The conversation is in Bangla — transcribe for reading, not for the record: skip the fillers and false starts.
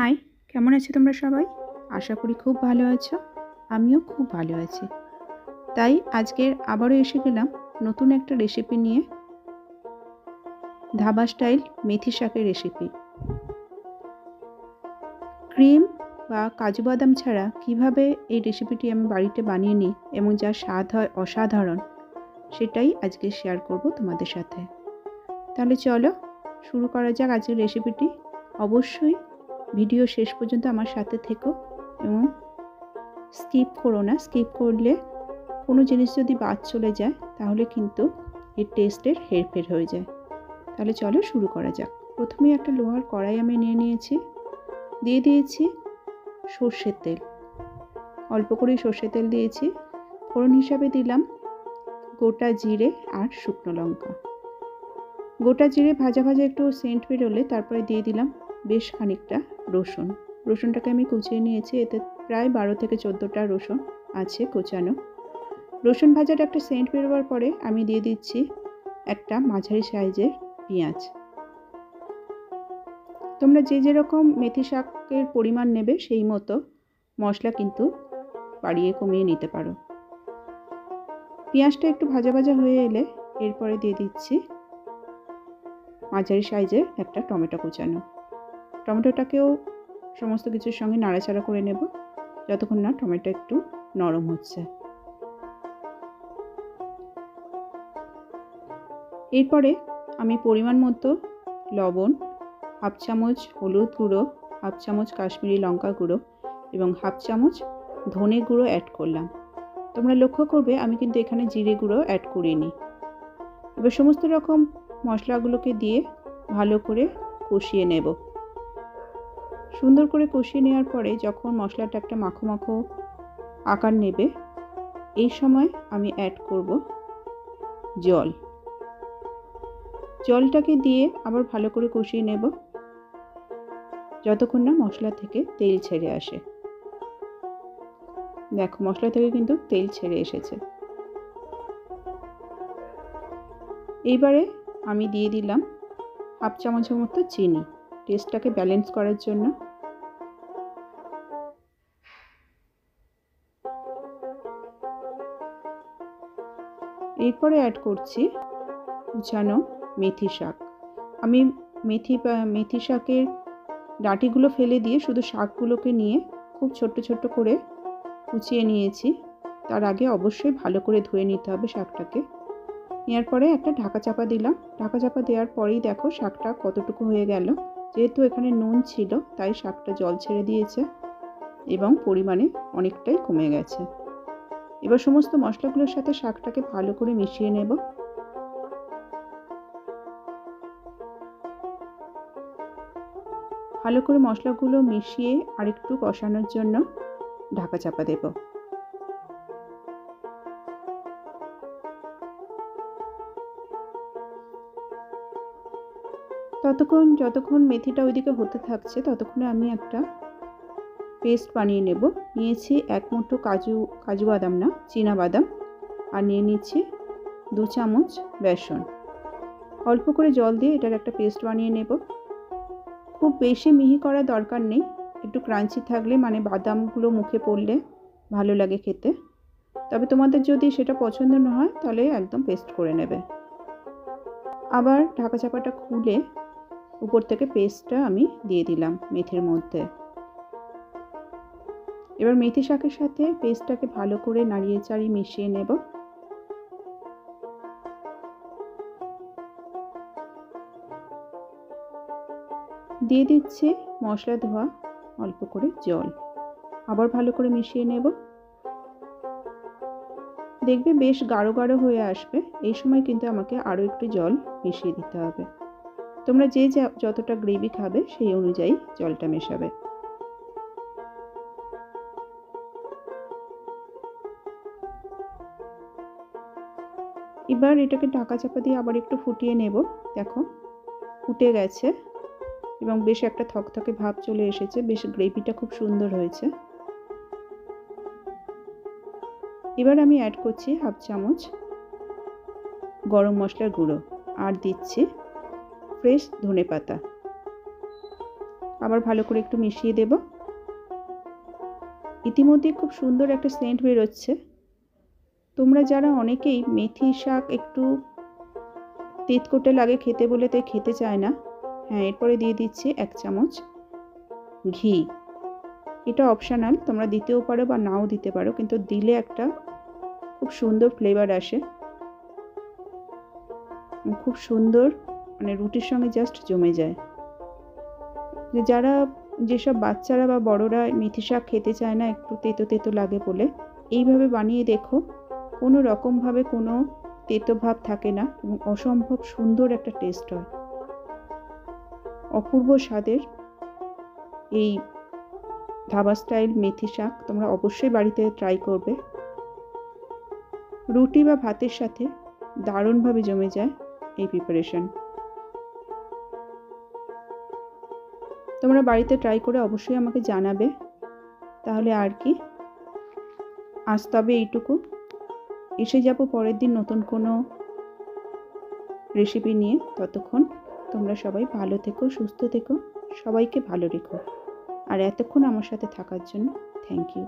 হাই, কেমন আছো তোমরা সবাই? আশা করি খুব ভালো আছো। আমিও খুব ভালো আছি। তাই আজকের আবারও এসে গেলাম নতুন একটা রেসিপি নিয়ে, ধাবা স্টাইল মেথি শাকের রেসিপি। ক্রিম বা কাজু বাদাম ছাড়া কিভাবে এই রেসিপিটি আমি বাড়িতে বানিয়ে নিই এবং যা স্বাদ হয় অসাধারণ, সেটাই আজকে শেয়ার করব তোমাদের সাথে। তাহলে চলো শুরু করা যাক আজকের রেসিপিটি। অবশ্যই ভিডিও শেষ পর্যন্ত আমার সাথে থেকো এবং স্কিপ করো না। স্কিপ করলে কোনো জিনিস যদি বাদ চলে যায় তাহলে কিন্তু এর টেস্টের হেরফের হয়ে যায়। তাহলে চলো শুরু করা যাক। প্রথমে একটা লোহার কড়াই আমি নিয়ে নিয়েছি, দিয়ে দিয়েছি সর্ষের তেল। অল্প করে সর্ষের তেল দিয়েছি। ফোড়ন হিসাবে দিলাম গোটা জিরে আর শুকনো লঙ্কা। গোটা জিরে ভাজা ভাজা একটু সেন্ট বেরোলে তারপরে দিয়ে দিলাম বেশ খানিকটা রসুন। রসুনটাকে আমি কুচিয়ে নিয়েছি, এতে প্রায় 12 থেকে 14টা রসুন আছে কোচানো। রসুন ভাজাটা একটা সেন্ট বেরোবার পরে আমি দিয়ে দিচ্ছি একটা মাঝারি সাইজের পেঁয়াজ। তোমরা যে যেরকম মেথি শাকের পরিমাণ নেবে সেই মতো মশলা কিন্তু বাড়িয়ে কমিয়ে নিতে পারো। পেঁয়াজটা একটু ভাজা ভাজা হয়ে এলে এরপরে দিয়ে দিচ্ছি মাঝারি সাইজের একটা টমেটো কুচানো। টমেটোটাকেও সমস্ত কিছুর সঙ্গে নাড়াচাড়া করে নেব যতক্ষণ না টমেটো একটু নরম হচ্ছে। এরপরে আমি পরিমাণ মতো লবণ, হাফ চামচ হলুদ গুঁড়ো, হাফ চামচ কাশ্মীরি লঙ্কা গুঁড়ো এবং হাফ চামচ ধনে গুঁড়ো অ্যাড করলাম। তোমরা লক্ষ্য করবে আমি কিন্তু এখানে জিরে গুঁড়ো অ্যাড করিনি। এবার সমস্ত রকম মশলাগুলোকে দিয়ে ভালো করে কষিয়ে নেব। সুন্দর করে কষিয়ে নেওয়ার পরে যখন মশলাটা একটা মাখো মাখো আকার নেবে, এই সময় আমি অ্যাড করব জল। জলটাকে দিয়ে আবার ভালো করে কষিয়ে নেব যতক্ষণ না মশলা থেকে তেল ছেড়ে আসে। দেখো মশলা থেকে কিন্তু তেল ছেড়ে এসেছে। এইবারে আমি দিয়ে দিলাম হাফ চামচের মতো চিনি, টেস্টটাকে ব্যালেন্স করার জন্য। এরপরে অ্যাড করছি কুচানো মেথি শাক। আমি মেথি শাকের ডাঁটিগুলো ফেলে দিয়ে শুধু শাকগুলোকে নিয়ে খুব ছোট্ট ছোট্ট করে কুচিয়ে নিয়েছি। তার আগে অবশ্যই ভালো করে ধুয়ে নিতে হবে শাকটাকে। নেওয়ার পরে একটা ঢাকা চাপা দিলাম। ঢাকা চাপা দেওয়ার পরেই দেখো শাকটা কতটুকু হয়ে গেল। যেহেতু এখানে নুন ছিল তাই শাকটা জল ছেড়ে দিয়েছে এবং পরিমাণে অনেকটাই কমে গেছে। এবার সমস্ত মশলাগুলোর সাথে শাকটাকে ভালো করে মিশিয়ে নেব। ভালো করে মশলাগুলো মিশিয়ে আরেকটু কষানোর জন্য ঢাকা চাপা দেব। যতক্ষণ মেথিটা ওইদিকে হতে থাকছে ততক্ষণে আমি একটা পেস্ট বানিয়ে নেব। নিয়েছি 1 মুঠো কাজু বাদাম না, চীনা বাদাম, আর নিয়ে নিচ্ছি 2 চামচ বেসন। অল্প করে জল দিয়ে এটার একটা পেস্ট বানিয়ে নেব। খুব বেশি মিহি করার দরকার নেই, একটু ক্রাঞ্চি থাকলে মানে বাদামগুলো মুখে পড়লে ভালো লাগে খেতে। তবে তোমাদের যদি সেটা পছন্দ না হয় তাহলে একদম পেস্ট করে নেবে। আবার ঢাকা চাপাটা খুলে উপর থেকে পেস্টটা আমি দিয়ে দিলাম মেথির মধ্যে। এবার মেথি শাকের সাথে পেস্টটাকে ভালো করে নাড়িয়ে চাড়িয়ে মিশিয়ে নেব। দিয়ে দিচ্ছি মশলা ধোয়া অল্প করে জল। আবার ভালো করে মিশিয়ে নেব। দেখবে বেশ গাঢ় গাঢ় হয়ে আসবে। এই সময় কিন্তু আমাকে আরও একটু জল মিশিয়ে দিতে হবে। তোমরা যে যতটা গ্রেভি খাবে সেই অনুযায়ী জলটা মেশাবে। এবার এটাকে ঢাকা চাপা দিয়ে আবার একটু ফুটিয়ে নেব। দেখো ফুটে গেছে এবং বেশ একটা থকথকে ভাব চলে এসেছে। বেশ গ্রেভিটা খুব সুন্দর হয়েছে। এবার আমি অ্যাড করছি হাফ চামচ গরম মশলার গুঁড়ো আর দিচ্ছি ফ্রেশ ধনেপাতা। আবার ভালো করে একটু মিশিয়ে দেব। ইতিমধ্যে খুব সুন্দর একটা সেন্ট বেরোচ্ছে। তোমরা যারা অনেকেই মেথি শাক একটু তেতকোটে লাগে খেতে বলে তাই খেতে চায় না, হ্যাঁ এরপরে দিয়ে দিচ্ছি 1 চামচ ঘি। এটা অপশনাল, তোমরা দিতেও পারো বা নাও দিতে পারো, কিন্তু দিলে একটা খুব সুন্দর ফ্লেভার আসে, খুব সুন্দর, মানে রুটির সঙ্গে জাস্ট জমে যায়। যেসব বাচ্চারা বা বড়রা মেথি শাক খেতে চায় না একটু তেতো তেতো লাগে বলে, এইভাবে বানিয়ে দেখো, কোনো রকমভাবে কোনো তেতো ভাব থাকে না এবং অসম্ভব সুন্দর একটা টেস্ট হয়। অপূর্ব স্বাদের এই ধাবা স্টাইল মেথি শাক তোমরা অবশ্যই বাড়িতে ট্রাই করবে। রুটি বা ভাতের সাথে দারুণভাবে জমে যায় এই প্রিপারেশন। তোমরা বাড়িতে ট্রাই করে অবশ্যই আমাকে জানাবে। তাহলে আর কি, আজ তবে এইটুকু। এসে যাব পরের দিন নতুন কোনো রেসিপি নিয়ে। ততক্ষণ তোমরা সবাই ভালো থেকো, সুস্থ থেকো, সবাইকে ভালো রেখো। আর এতক্ষণ আমার সাথে থাকার জন্য থ্যাংক ইউ।